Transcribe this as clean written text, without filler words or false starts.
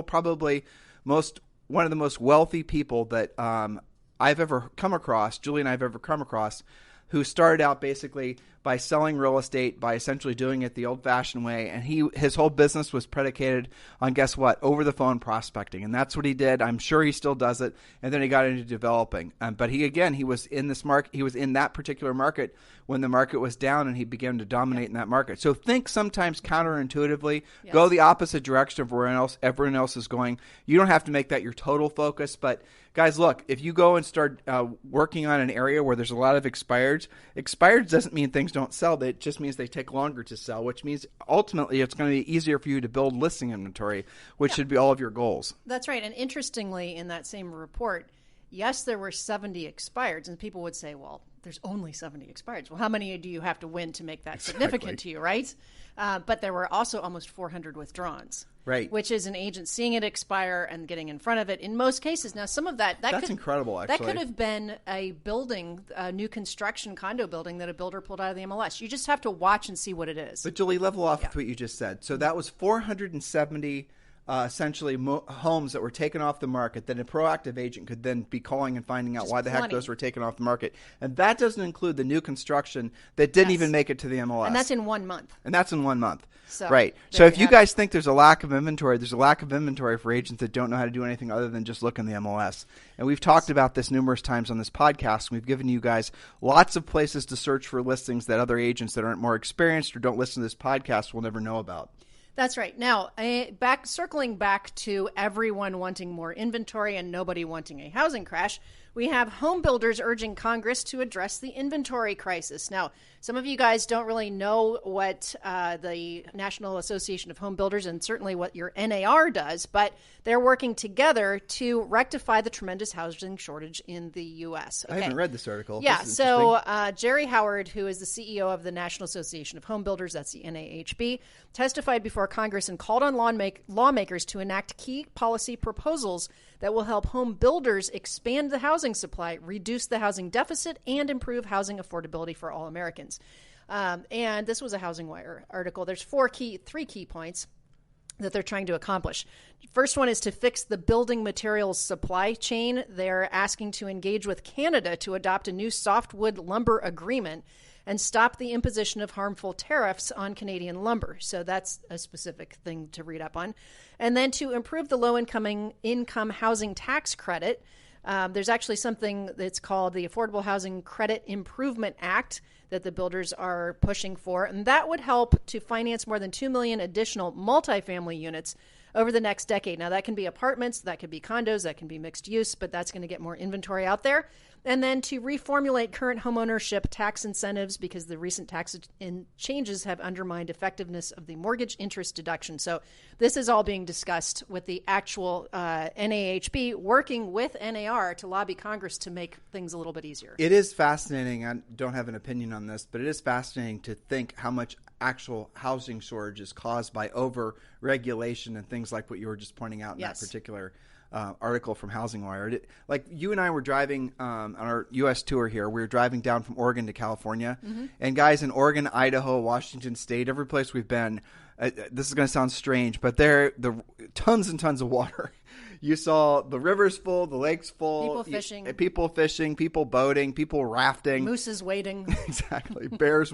probably one of the most wealthy people that I've ever come across, Julie and I have ever come across, who started out basically by selling real estate, by essentially doing it the old-fashioned way. And his whole business was predicated on, guess what, over-the-phone prospecting. And that's what he did. I'm sure he still does it. And then he got into developing. But he was in this market. He was in that particular market when the market was down, and he began to dominate in that market. So think sometimes counterintuitively. Yes. Go the opposite direction of where everyone else is going. You don't have to make that your total focus. But guys, look, if you go and start working on an area where there's a lot of expireds doesn't mean things don't sell. It just means they take longer to sell, which means ultimately it's going to be easier for you to build listing inventory, which should be all of your goals. That's right. And interestingly, in that same report, yes, there were 70 expireds, and people would say, well, there's only 70 expireds. Well, how many do you have to win to make that significant to you, right? But there were also almost 400 withdrawals. Right. Which is an agent seeing it expire and getting in front of it in most cases. Now, some of that's incredible, actually. That could have been a building, a new construction condo building that a builder pulled out of the MLS. You just have to watch and see what it is. But Julie, level off with what you just said. So that was 470 essentially homes that were taken off the market that a proactive agent could then be calling and finding out why the heck those were taken off the market. And that doesn't include the new construction that didn't even make it to the MLS. And that's in 1 month. So, right. So if you guys think there's a lack of inventory, there's a lack of inventory for agents that don't know how to do anything other than just look in the MLS. And we've talked about this numerous times on this podcast. We've given you guys lots of places to search for listings that other agents that aren't more experienced or don't listen to this podcast will never know about. That's right. Now, circling back to everyone wanting more inventory and nobody wanting a housing crash, we have home builders urging Congress to address the inventory crisis. Now, some of you guys don't really know what the National Association of Home Builders and certainly what your NAR does, but they're working together to rectify the tremendous housing shortage in the U.S. Okay. I haven't read this article. Yeah, so Jerry Howard, who is the CEO of the National Association of Home Builders, that's the NAHB, testified before Congress and called on lawmakers to enact key policy proposals that will help home builders expand the housing supply, reduce the housing deficit, and improve housing affordability for all Americans. And this was a Housing Wire article. There's three key points that they're trying to accomplish. First one is to fix the building materials supply chain. They're asking to engage with Canada to adopt a new softwood lumber agreement and stop the imposition of harmful tariffs on Canadian lumber. So that's a specific thing to read up on. And then to improve the low-income housing tax credit. There's actually something that's called the Affordable Housing Credit Improvement Act that the builders are pushing for. And that would help to finance more than 2 million additional multifamily units over the next decade. Now, that can be apartments, that could be condos, that can be mixed use, but that's going to get more inventory out there. And then to reformulate current homeownership tax incentives because the recent tax changes have undermined effectiveness of the mortgage interest deduction. So this is all being discussed with the actual NAHB working with NAR to lobby Congress to make things a little bit easier. It is fascinating. I don't have an opinion on this, but it is fascinating to think how much actual housing shortage is caused by over-regulation and things like what you were just pointing out in that particular article from Housing Wire. Like you and I were driving on our U.S. tour here. We were driving down from Oregon to California. Mm-hmm. And guys, in Oregon, Idaho, Washington State, every place we've been, this is going to sound strange, but there are tons and tons of water. You saw the rivers full, the lakes full. People fishing, people boating, people rafting. Mooses wading. Exactly. Bears